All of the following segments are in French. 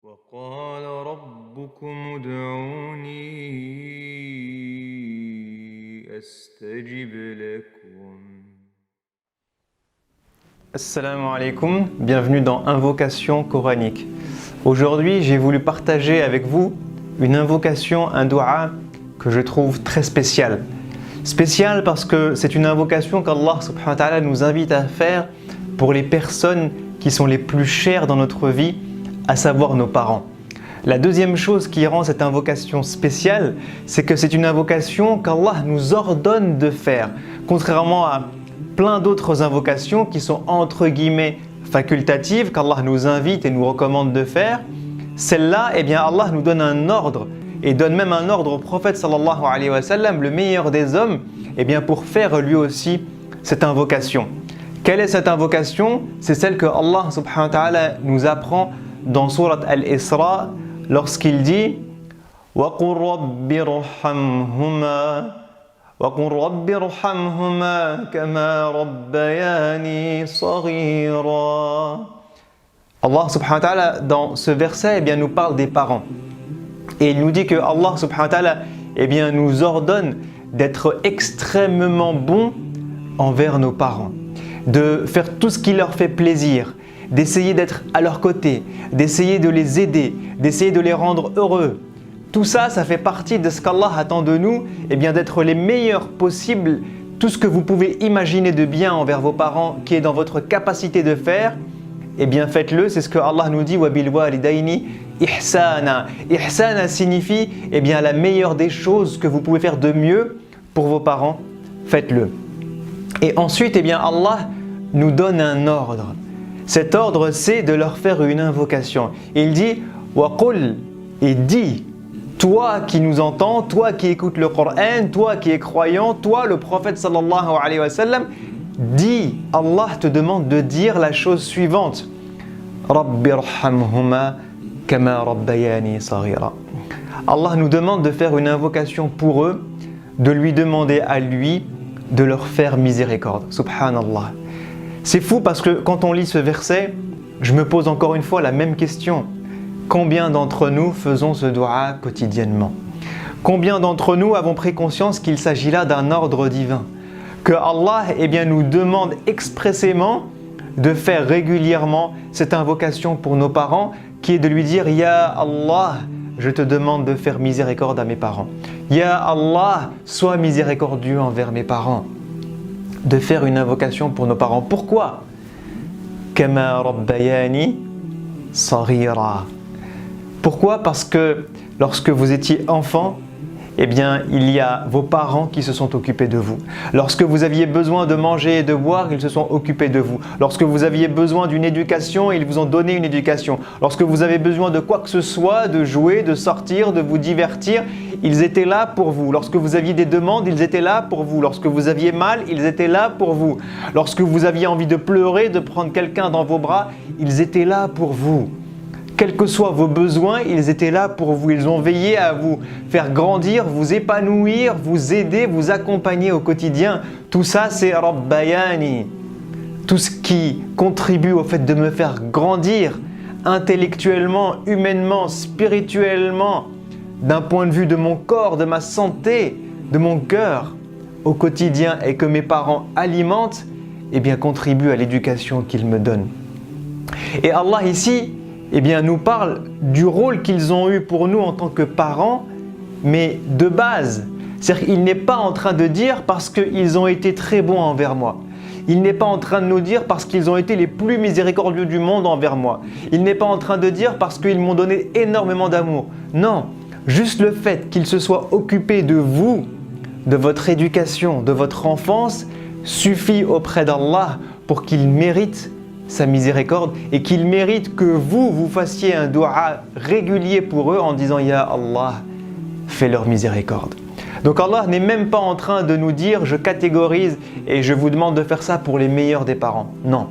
وقال ربكم ادعوني أستجب لكم. Assalamu alaikum, bienvenue dans Invocation coranique. Aujourd'hui, j'ai voulu partager avec vous une invocation, un dua que je trouve très spécial. Spécial parce que c'est une invocation qu'Allah subhanahu wa ta'ala nous invite à faire pour les personnes qui sont les plus chères dans notre vie, à savoir nos parents. La deuxième chose qui rend cette invocation spéciale, c'est que c'est une invocation qu'Allah nous ordonne de faire, contrairement à plein d'autres invocations qui sont entre guillemets facultatives, qu'Allah nous invite et nous recommande de faire. Celle-là, Allah nous donne un ordre et donne même un ordre au prophète sallallahu alayhi wa sallam, le meilleur des hommes, pour faire lui aussi cette invocation. Quelle est cette invocation? C'est celle que Allah subhanahu wa ta'ala nous apprend dans Surat Al-Isra lorsqu'il dit وَقُلْ رَبِّ ارْحَمْهُمَا كَمَا رَبَّيَانِي صَغِيرًا. Allah subhanahu wa ta'ala dans ce verset nous parle des parents. Et il nous dit que Allah subhanahu wa ta'ala nous ordonne d'être extrêmement bons envers nos parents, de faire tout ce qui leur fait plaisir, d'essayer d'être à leur côté, d'essayer de les aider, d'essayer de les rendre heureux. Tout ça, ça fait partie de ce qu'Allah attend de nous, d'être les meilleurs possibles. Tout ce que vous pouvez imaginer de bien envers vos parents qui est dans votre capacité de faire, faites-le. C'est ce que Allah nous dit, وَبِالْوَالِدَيْنِ إِحْسَانًا. Ihsana signifie la meilleure des choses que vous pouvez faire de mieux pour vos parents, faites-le. Et ensuite, Allah nous donne un ordre. Cet ordre, c'est de leur faire une invocation. Il dit وَقُلْ, et dis, toi qui nous entends, toi qui écoutes le Coran, toi qui es croyant, toi le prophète sallallahu alayhi wa sallam, dis, Allah te demande de dire la chose suivante. رَبِّ ارْحَمْهُمَا كَمَا رَبَّيَانِي صَغِيرًا. Allah nous demande de faire une invocation pour eux, de lui demander à lui de leur faire miséricorde. Subhanallah. C'est fou parce que quand on lit ce verset, je me pose encore une fois la même question. Combien d'entre nous faisons ce dua quotidiennement? Combien d'entre nous avons pris conscience qu'il s'agit là d'un ordre divin? Que Allah nous demande expressément de faire régulièrement cette invocation pour nos parents, qui est de lui dire « Ya Allah, je te demande de faire miséricorde à mes parents. Ya Allah, sois miséricordieux envers mes parents. » De faire une invocation pour nos parents. Pourquoi? Kama rabbayani saghira. Pourquoi? Parce que lorsque vous étiez enfant, il y a vos parents qui se sont occupés de vous. Lorsque vous aviez besoin de manger et de boire, ils se sont occupés de vous. Lorsque vous aviez besoin d'une éducation, ils vous ont donné une éducation. Lorsque vous avez besoin de quoi que ce soit, de jouer, de sortir, de vous divertir, ils étaient là pour vous. Lorsque vous aviez des demandes, ils étaient là pour vous. Lorsque vous aviez mal, ils étaient là pour vous. Lorsque vous aviez envie de pleurer, de prendre quelqu'un dans vos bras, ils étaient là pour vous. Quels que soient vos besoins, ils étaient là pour vous. Ils ont veillé à vous faire grandir, vous épanouir, vous aider, vous accompagner au quotidien. Tout ça, c'est Rabbayani. Tout ce qui contribue au fait de me faire grandir intellectuellement, humainement, spirituellement, d'un point de vue de mon corps, de ma santé, de mon cœur au quotidien et que mes parents alimentent, contribue à l'éducation qu'ils me donnent. Et Allah ici, nous parle du rôle qu'ils ont eu pour nous en tant que parents, mais de base. C'est-à-dire qu'il n'est pas en train de dire parce qu'ils ont été très bons envers moi. Il n'est pas en train de nous dire parce qu'ils ont été les plus miséricordieux du monde envers moi. Il n'est pas en train de dire parce qu'ils m'ont donné énormément d'amour. Non, juste le fait qu'ils se soient occupés de vous, de votre éducation, de votre enfance, suffit auprès d'Allah pour qu'ils méritent sa miséricorde et qu'ils méritent que vous fassiez un dua régulier pour eux en disant « Ya Allah, fais leur miséricorde ». Donc Allah n'est même pas en train de nous dire « je catégorise et je vous demande de faire ça pour les meilleurs des parents ». Non,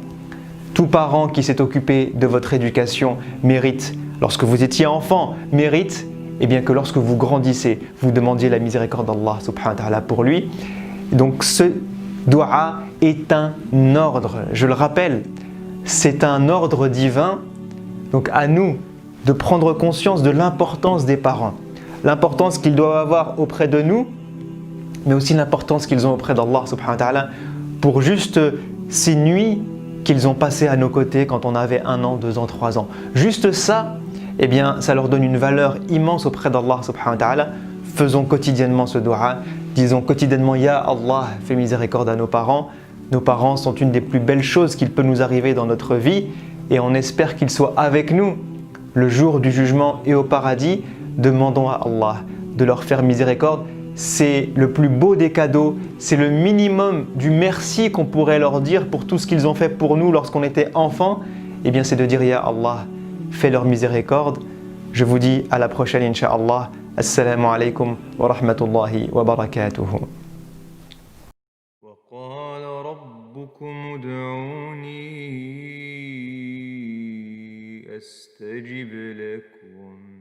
tout parent qui s'est occupé de votre éducation mérite, lorsque vous étiez enfant, mérite que lorsque vous grandissez, vous demandiez la miséricorde d'Allah subhanahu wa ta'ala pour lui. Donc ce dua est un ordre, je le rappelle, c'est un ordre divin. Donc à nous de prendre conscience de l'importance des parents, l'importance qu'ils doivent avoir auprès de nous, mais aussi l'importance qu'ils ont auprès d'Allah subhanahu wa ta'ala pour juste ces nuits qu'ils ont passées à nos côtés quand on avait 1 an, 2 ans, 3 ans. Juste ça, eh bien, ça leur donne une valeur immense auprès d'Allah subhanahu wa ta'ala. Faisons quotidiennement ce dua, disons quotidiennement « Ya Allah, fais miséricorde à nos parents ». Nos parents sont une des plus belles choses qu'il peut nous arriver dans notre vie et on espère qu'ils soient avec nous le jour du jugement et au paradis. Demandons à Allah de leur faire miséricorde. C'est le plus beau des cadeaux, c'est le minimum du merci qu'on pourrait leur dire pour tout ce qu'ils ont fait pour nous lorsqu'on était enfant. Eh bien, c'est de dire « Ya Allah, fais leur miséricorde ». Je vous dis à la prochaine, Inch'Allah. Assalamu alaikum wa rahmatullahi wa barakatuhu. وقال ربكم ادعوني أستجب لكم